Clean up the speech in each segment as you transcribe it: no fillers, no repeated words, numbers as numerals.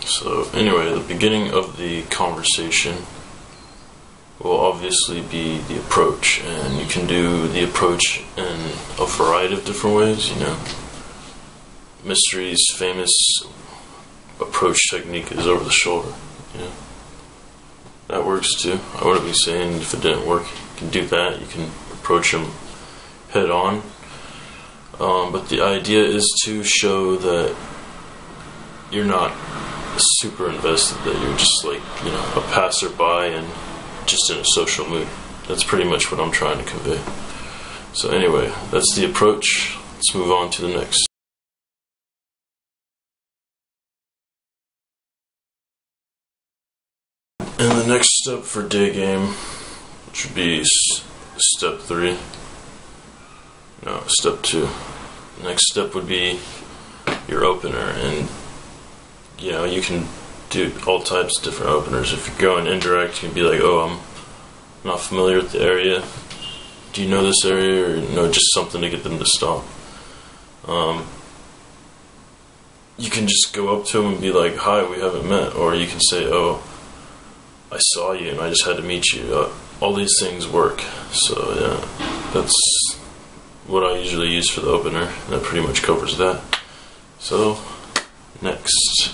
So anyway, the beginning of the conversation will obviously be the approach, and you can do the approach in a variety of different ways, you know. Mystery's famous approach technique is over the shoulder, you know. That works too. I wouldn't be saying if it didn't work, you can do that. You can approach him head on. But the idea is to show that you're not super invested, that you're just like, you know, a passerby and just in a social mood. That's pretty much what I'm trying to convey. So anyway, that's the approach. Let's move on to the next. And the next step for day game, which would be step 3. No, step 2. The next step would be your opener, and you know, you can do all types of different openers. If you're going indirect, you can be like, oh, I'm not familiar with the area. Do you know this area? Or no, just something to get them to stop. You can just go up to them and be like, hi, we haven't met. Or you can say, oh, I saw you and I just had to meet you. All these things work. So yeah, that's what I usually use for the opener. That pretty much covers that. So, next.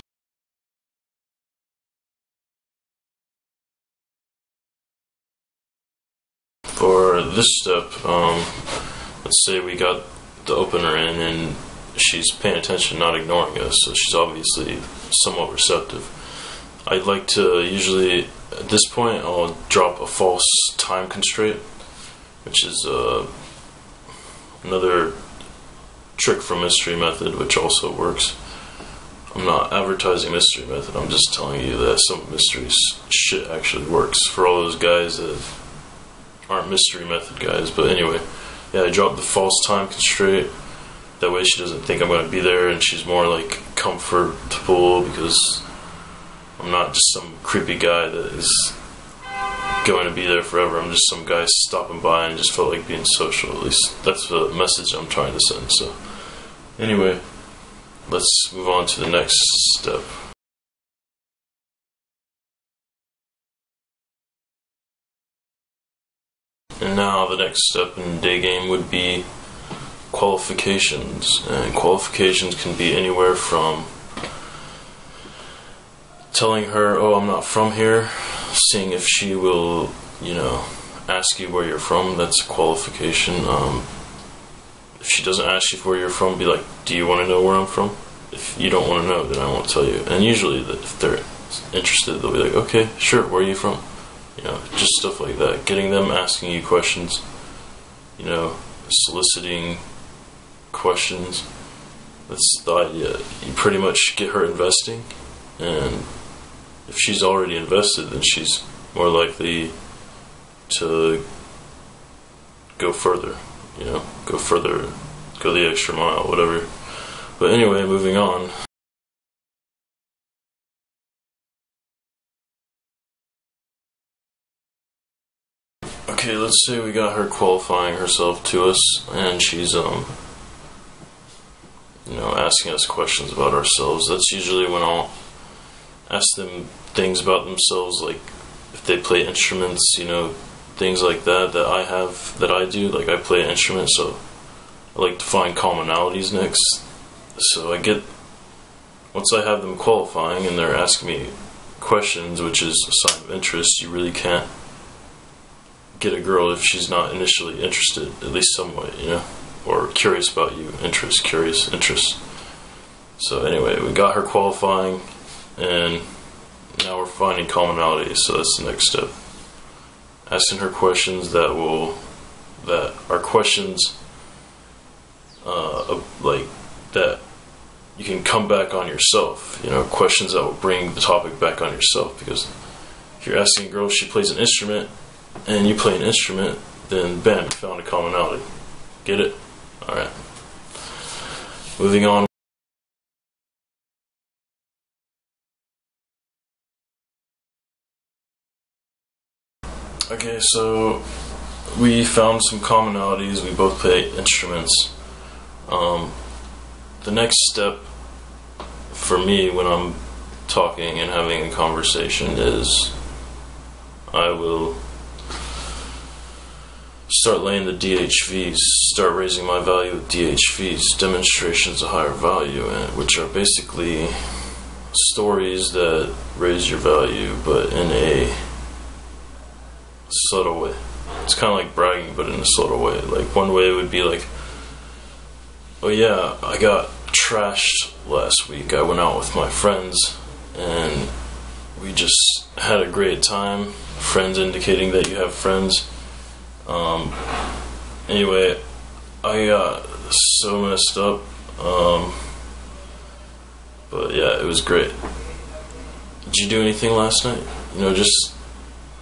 For this step, let's say we got the opener in and she's paying attention, not ignoring us, so she's obviously somewhat receptive. I'd like to usually, at this point, I'll drop a false time constraint, which is another trick from Mystery Method, which also works. I'm not advertising Mystery Method, I'm just telling you that some mystery shit actually works for all those guys that aren't Mystery Method guys. But anyway, yeah, I dropped the false time constraint. That way she doesn't think I'm going to be there, and she's more like comfortable, because I'm not just some creepy guy that is going to be there forever. I'm just some guy stopping by and just felt like being social. At least that's the message I'm trying to send. So anyway, let's move on to the next step. And now the next step in day game would be qualifications. And qualifications can be anywhere from telling her, oh, I'm not from here, seeing if she will, you know, ask you where you're from. That's a qualification. If she doesn't ask you where you're from, be like, do you want to know where I'm from? If you don't want to know, then I won't tell you. And usually if they're interested, they'll be like, okay, sure, where are you from? You know, just stuff like that. Getting them asking you questions, you know, soliciting questions. That's the idea. You pretty much get her investing, and if she's already invested, then she's more likely to go further, you know, go further, go the extra mile, whatever. But anyway, moving on. Okay, let's say we got her qualifying herself to us, and she's, you know, asking us questions about ourselves. That's usually when I'll ask them things about themselves, like if they play instruments, you know, things like that that I do. Like I play an instrument, so I like to find commonalities next. So once I have them qualifying and they're asking me questions, which is a sign of interest, you really can't get a girl if she's not initially interested, at least somewhat, you know, or curious about you. Curious interest. So anyway, we got her qualifying, and now we're finding commonalities. So that's the next step. Asking her questions that are questions like that you can come back on yourself, you know, questions that will bring the topic back on yourself. Because if you're asking a girl if she plays an instrument and you play an instrument, then bam, you found a commonality. Get it? Alright. Moving on. Okay, so we found some commonalities. We both play instruments. The next step for me when I'm talking and having a conversation is I will start laying the DHVs, start raising my value with DHVs, demonstrations of higher value, which are basically stories that raise your value, but in a subtle way. It's kind of like bragging, but in a subtle way. Like, one way would be like, oh yeah, I got trashed last week. I went out with my friends and we just had a great time. Friends indicating that you have friends. Anyway, I got so messed up. But yeah, it was great. Did you do anything last night? You know, just,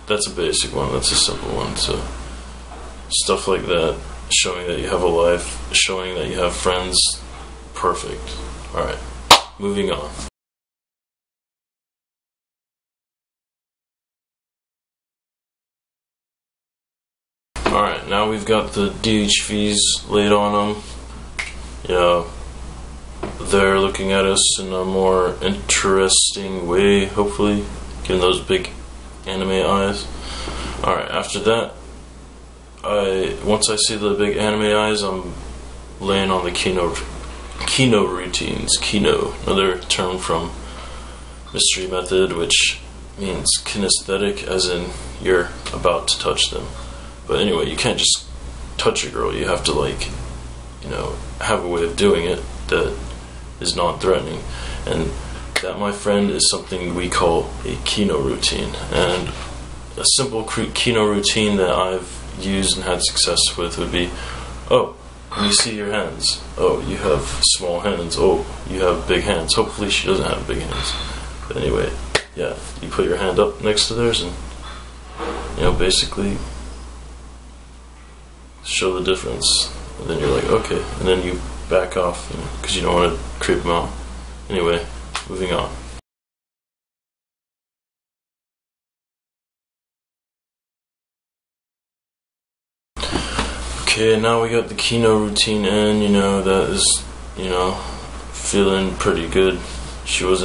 that's a basic one. That's a simple one. So stuff like that, showing that you have a life, showing that you have friends. Perfect. Alright, moving on. Alright, now we've got the DHVs laid on them. Yeah, they're looking at us in a more interesting way, hopefully. Getting those big anime eyes. Alright, after that, once I see the big anime eyes, I'm laying on the Kino routines. Kino, another term from Mystery Method, which means kinesthetic, as in you're about to touch them. But anyway, you can't just touch a girl. You have to, like, you know, have a way of doing it that is non-threatening. And that, my friend, is something we call a Kino routine. And a simple Kino routine that I've used and had success with would be, oh, let me see your hands. Oh, you have small hands. Oh, you have big hands. Hopefully she doesn't have big hands. But anyway, yeah, you put your hand up next to theirs and, you know, basically show the difference. And then you're like, okay. And then you back off, because you don't want to creep them out. Anyway, moving on. Okay, now we got the Kino routine in, you know, that is, you know, feeling pretty good. You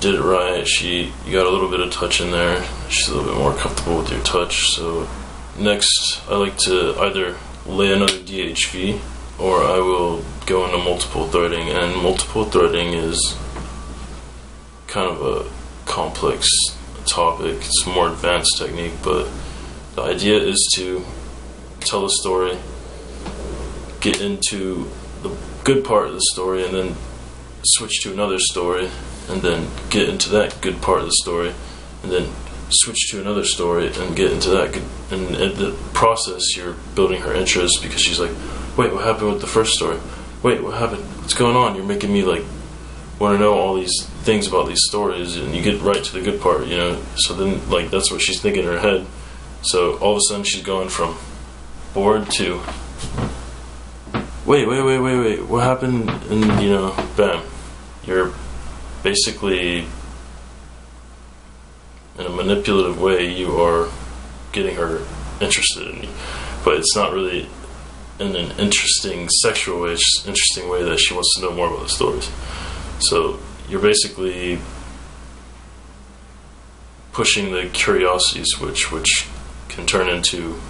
did it right, you got a little bit of touch in there, she's a little bit more comfortable with your touch. So next, I like to either lay another DHV, or I will go into multiple threading, and multiple threading is kind of a complex topic. It's a more advanced technique, but the idea is to tell a story, get into the good part of the story, and then switch to another story, and then get into that good part of the story, and then switch to another story and get into that good. And in the process, you're building her interest, because she's like, wait, what happened with the first story? Wait, what happened? What's going on? You're making me, like, want to know all these things about these stories, and you get right to the good part, you know. So then, like, that's what she's thinking in her head. So all of a sudden she's going from bored to, wait, what happened? And, you know, bam, you're basically, in a manipulative way, you are getting her interested in you. But it's not really in an interesting sexual way, it's just an interesting way that she wants to know more about the stories. So you're basically pushing the curiosity switch, which can turn into,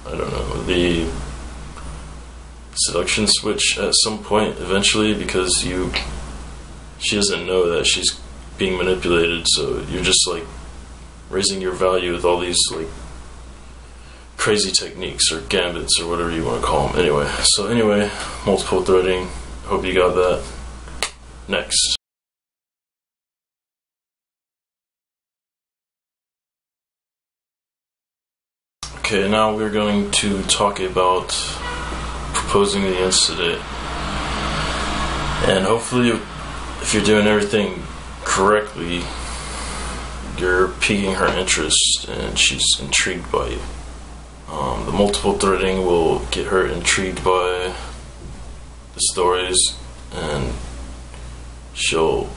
I don't know, the seduction switch at some point eventually, because she doesn't know that she's being manipulated. So you're just, like, raising your value with all these, like, crazy techniques or gambits or whatever you want to call them. Anyway, multiple threading. Hope you got that. Next. Okay, now we're going to talk about proposing the incident. And hopefully if you're doing everything correctly, you're piquing her interest and she's intrigued by you. The multiple threading will get her intrigued by the stories, and she'll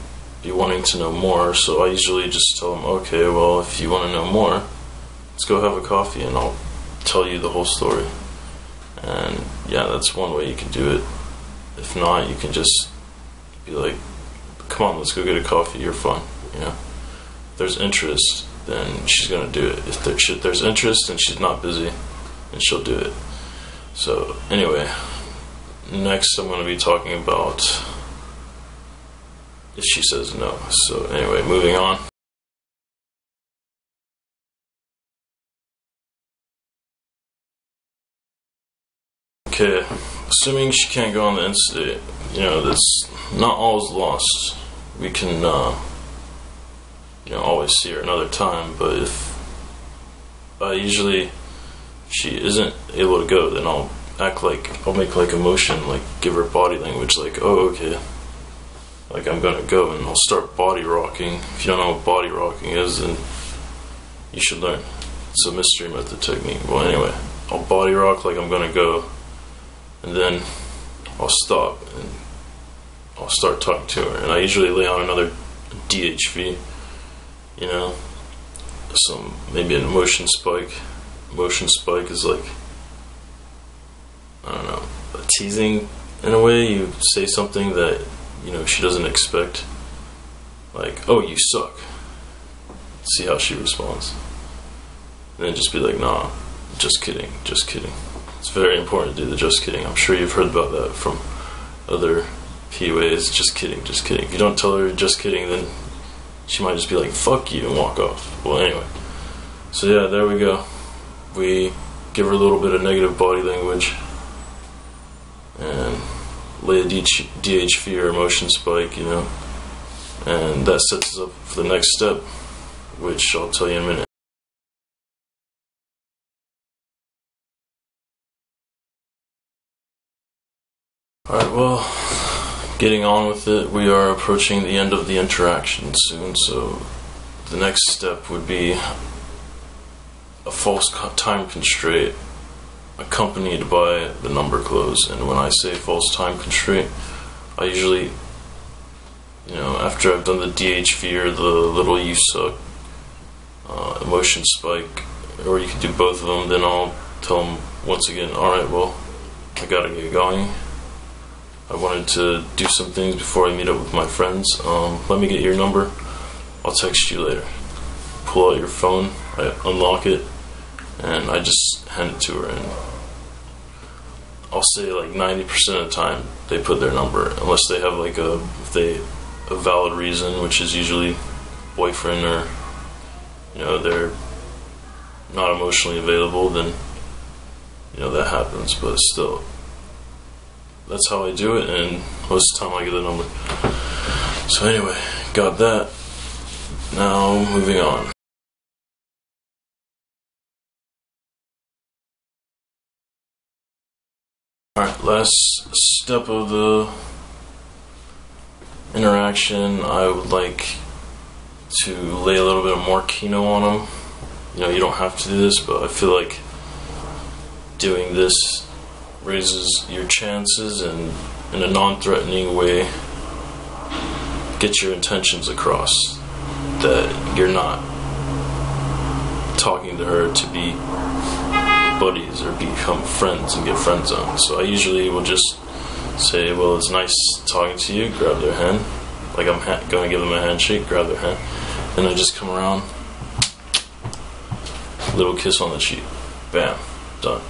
be wanting to know more. So I usually just tell them, okay, well, if you want to know more, let's go have a coffee and I'll tell you the whole story. And yeah, that's one way you can do it. If not, you can just be like, come on, let's go get a coffee, you're fun, you know. If there's interest, then she's gonna do it. If there's interest and she's not busy, then she'll do it. So anyway, next I'm gonna be talking about if she says no. So anyway, moving on. Okay, assuming she can't go on the Insta, you know, that's not always lost. We can, you know, always see her another time. But if usually she isn't able to go, then I'll make like a motion, like give her body language, like, oh, okay, like I'm gonna go, and I'll start body rocking. If you don't know what body rocking is, then you should learn. It's a mystery method technique. Well, anyway, I'll body rock like I'm gonna go, and then I'll stop and I'll start talking to her. And I usually lay on another DHV, you know, maybe an emotion spike. Emotion spike is like, I don't know, a teasing in a way. You say something that, you know, she doesn't expect, like, oh, you suck. See how she responds. And then just be like, nah, just kidding, just kidding. It's very important to do the just kidding. I'm sure you've heard about that from other PUAs. Just kidding, just kidding. If you don't tell her just kidding, then she might just be like, fuck you, and walk off. Well, anyway. So yeah, there we go. We give her a little bit of negative body language and lay a DHV or emotion spike, you know. And that sets us up for the next step, which I'll tell you in a minute. Alright, well, getting on with it, we are approaching the end of the interaction soon, so the next step would be a false time constraint accompanied by the number close. And when I say false time constraint, I usually, you know, after I've done the DHV or the little you suck emotion spike, or you can do both of them, then I'll tell them once again, alright, well, I gotta get going. I wanted to do some things before I meet up with my friends. Let me get your number. I'll text you later. Pull out your phone, I unlock it, and I just hand it to her. And I'll say like 90% of the time they put their number, unless they have like a valid reason, which is usually boyfriend, or, you know, they're not emotionally available, then, you know, that happens. But still, that's how I do it, and most of the time I get the number. So anyway, got that. Now, moving on. Alright, last step of the interaction, I would like to lay a little bit of more kino on them. You know, you don't have to do this, but I feel like doing this raises your chances, and in a non-threatening way get your intentions across, that you're not talking to her to be buddies or become friends and get friend zoned. So I usually will just say, well, it's nice talking to you, grab their hand, like I'm going to give them a handshake, grab their hand, and I just come around, little kiss on the cheek, bam, done.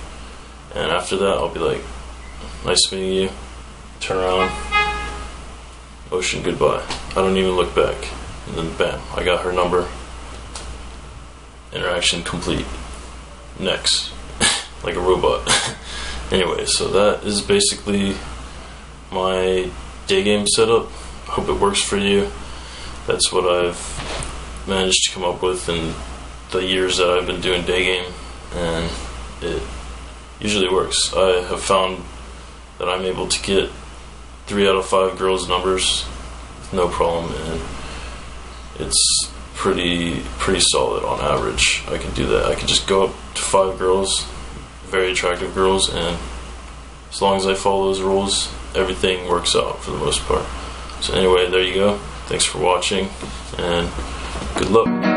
And after that, I'll be like, nice meeting you, turn around, motion, goodbye. I don't even look back. And then bam, I got her number, interaction complete, next, like a robot. Anyway, so that is basically my day game setup. Hope it works for you. That's what I've managed to come up with in the years that I've been doing day game, and it usually works. I have found that I'm able to get 3 out of 5 girls' numbers no problem, and it's pretty solid on average. I can do that. I can just go up to 5 girls, very attractive girls, and as long as I follow those rules, everything works out for the most part. So anyway, there you go. Thanks for watching, and good luck.